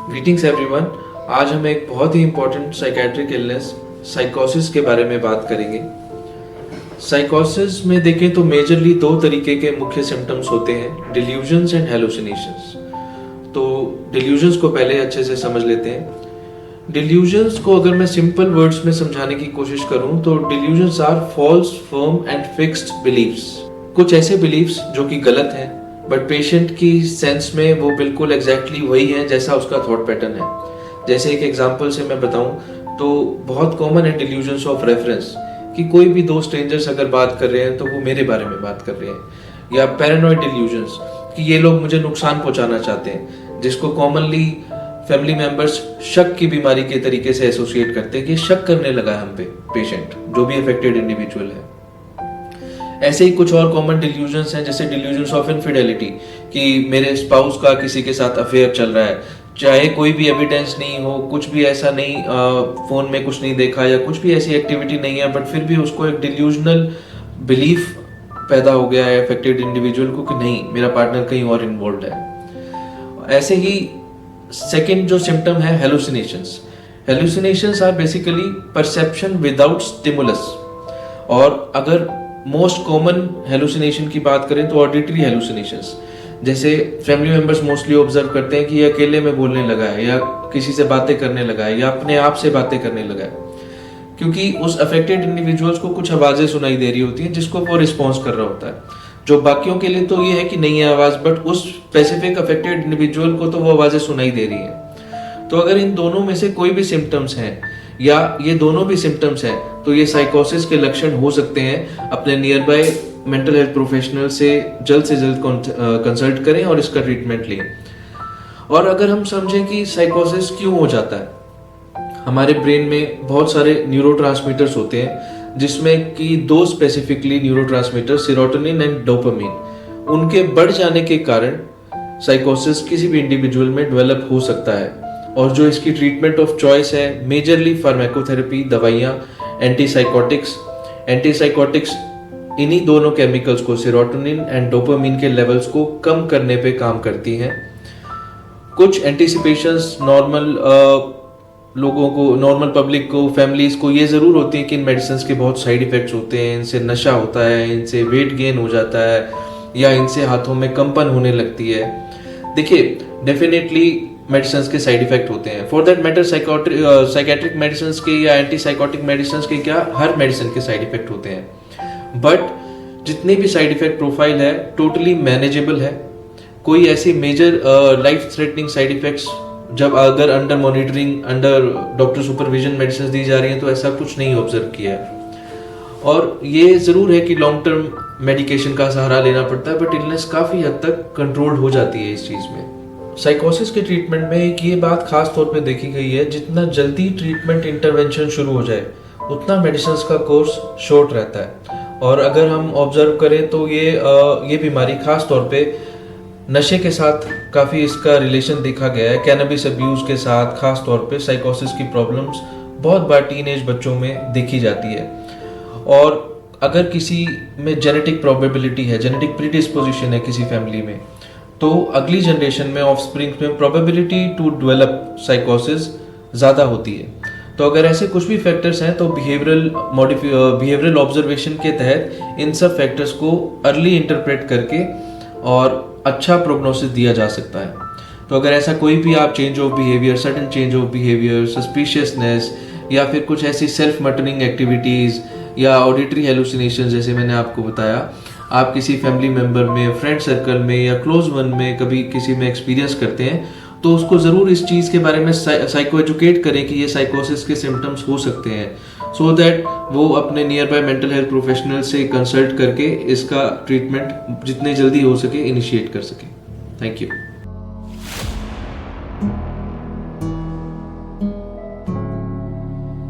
Greetings everyone. आज हम एक बहुत ही इम्पोर्टेंट साइकेट्रिक इलनेस साइकोसिस के बारे में बात करेंगे। साइकोसिस में देखें तो मेजरली दो तरीके के मुख्य सिम्टम्स होते हैं, डिल्यूजन्स एंड हेलुसिनेशंस। तो डिल्यूजन्स को पहले अच्छे से समझ लेते हैं। डिल्यूजन्स को अगर मैं सिंपल वर्ड्स में समझाने की कोशिश करूं तो delusions are false firm and fixed beliefs. कुछ ऐसे बिलीव्स जो कि गलत हैं बट पेशेंट की सेंस में वो बिल्कुल एग्जैक्टली वही है जैसा उसका थॉट पैटर्न है। जैसे एक एग्जांपल से मैं बताऊं तो बहुत कॉमन है डिल्यूजन्स ऑफ रेफरेंस, कि कोई भी दो स्ट्रेंजर्स अगर बात कर रहे हैं तो वो मेरे बारे में बात कर रहे हैं, या पैरानॉइड डिल्यूजन्स कि ये लोग मुझे नुकसान पहुंचाना चाहते हैं, जिसको कॉमनली फैमिली मेंबर्स शक की बीमारी के तरीके से एसोसिएट करते हैं कि शक करने लगा है हम पे पेशेंट, जो भी अफेक्टेड इंडिविजुअल है। ऐसे ही कुछ और कॉमन डिल्यूजन्स हैं, जैसे डिल्यूजन्स ऑफ इनफिडेलिटी कि मेरे स्पाउस का किसी के साथ अफेयर चल रहा है, चाहे कोई भी एविडेंस नहीं हो, कुछ भी ऐसा नहीं, फोन में कुछ नहीं देखा या कुछ भी ऐसी एक्टिविटी नहीं है, बट फिर भी उसको एक डिल्यूजनल बिलीफ पैदा हो गया है अफेक्टेड इंडिविजुअल को कि नहीं, मेरा पार्टनर कहीं और इन्वॉल्व है। ऐसे ही सेकेंड जो सिम्टम है hallucinations. Hallucinations are basically perception without stimulus. और अगर मोस्ट कॉमन हेलुसिनेशन की बात करें तो ऑडिटरी हेलुसिनेशंस, जैसे फैमिली मेंबर्स मोस्टली ऑब्जर्व करते हैं कि ये अकेले में बोलने लगा है, या किसी से बातें करने लगा है, या अपने आप से बातें करने लगा है, क्योंकि उस अफेक्टेड इंडिविजुअल्स को कुछ आवाजें सुनाई दे रही होती हैं जिसको वो रिस्पॉन्स कर रहा होता है। जो बाकियों के लिए तो ये है कि नहीं है आवाज, बट उस स्पेसिफिक अफेक्टेड इंडिविजुअल को तो वो आवाजें सुनाई दे रही हैं। तो अगर इन दोनों में से कोई भी सिम्टम्स हैं या ये दोनों भी सिम्टम्स हैं तो ये साइकोसिस के लक्षण हो सकते हैं। अपने near by mental health professional से जल्द कंसल्ट करें और इसका ट्रीटमेंट लें। और अगर हम समझें कि साइकोसिस क्यों हो जाता है, हमारे ब्रेन में बहुत सारे न्यूरोट्रांसमीटर्स होते हैं, जिसमें कि दो specifically neurotransmitter serotonin and dopamine, उनके बढ़ जाने के कारण साइकोसिस किसी भी इंडिविजुअल में डेवलप हो सकता है। और जो इसकी ट्रीटमेंट ऑफ चॉइस है मेजरली फार्माकोथेरेपी, दवाइयाँ, एंटीसाइकोटिक्स इन्हीं दोनों केमिकल्स को, सेरोटोनिन एंड डोपामिन के लेवल्स को कम करने पे काम करती हैं। कुछ एंटीसिपेशंस नॉर्मल लोगों को, नॉर्मल पब्लिक को, फैमिलीज को ये ज़रूर होती है कि इन मेडिसिन के बहुत साइड इफ़ेक्ट्स होते हैं, इनसे नशा होता है, इनसे वेट गेन हो जाता है, या इनसे हाथों में कंपन होने लगती है। देखिए, डेफिनेटली मेडिसिन के साइड इफेक्ट होते हैं। For that matter psychiatric medicine के या एंटीसाइकोटिक मेडिसिन के क्या, हर मेडिसिन के साइड इफेक्ट होते हैं, बट जितने भी साइड इफेक्ट प्रोफाइल है टोटली मैनेजेबल है। कोई ऐसी major life threatening side effects जब अगर under monitoring, under doctor supervision medicine दी जा रही हैं तो ऐसा कुछ नहीं ऑब्जर्व किया है। और ये ज़रूर है कि लॉन्ग टर्म मेडिकेशन का सहारा लेना पड़ता है, बट इलनेस काफ़ी हद तक कंट्रोल हो जाती है इस चीज़ में। साइकोसिस के ट्रीटमेंट में एक ये बात खास तौर पे देखी गई है, जितना जल्दी ट्रीटमेंट इंटरवेंशन शुरू हो जाए उतना मेडिसिन का कोर्स शॉर्ट रहता है। और अगर हम ऑब्जर्व करें तो ये बीमारी खास तौर पे नशे के साथ काफ़ी इसका रिलेशन देखा गया है। कैनबिस अब्यूज़ के साथ खास तौर पे साइकोसिस की प्रॉब्लम्स बहुत बार टीनेज बच्चों में देखी जाती है। और अगर किसी में जेनेटिक प्रोबेबिलिटी है, जेनेटिक प्रीडिस्पोजिशन है किसी फैमिली में, तो अगली जनरेशन में, ऑफस्प्रिंग में प्रोबेबिलिटी टू डेवलप साइकोसिस ज़्यादा होती है। तो अगर ऐसे कुछ भी फैक्टर्स हैं तो बिहेवियरल ऑब्जर्वेशन के तहत इन सब फैक्टर्स को अर्ली इंटरप्रेट करके और अच्छा प्रोग्नोसिस दिया जा सकता है। तो अगर ऐसा कोई भी आप change of behaviour, sudden change of behaviour, suspiciousness, या फिर कुछ ऐसी सेल्फ मटरिंग एक्टिविटीज़ या ऑडिटरी हेलुसिनेशन जैसे मैंने आपको बताया, आप किसी फैमिली मेंबर में, फ्रेंड सर्कल में या क्लोज वन में कभी किसी में एक्सपीरियंस करते हैं, तो उसको ज़रूर इस चीज़ के बारे में साइको एजुकेट करें कि ये साइकोसिस के सिम्टम्स हो सकते हैं, सो दैट वो अपने near by mental health professional से कंसल्ट करके इसका ट्रीटमेंट जितने जल्दी हो सके इनिशिएट कर सके। Thank you.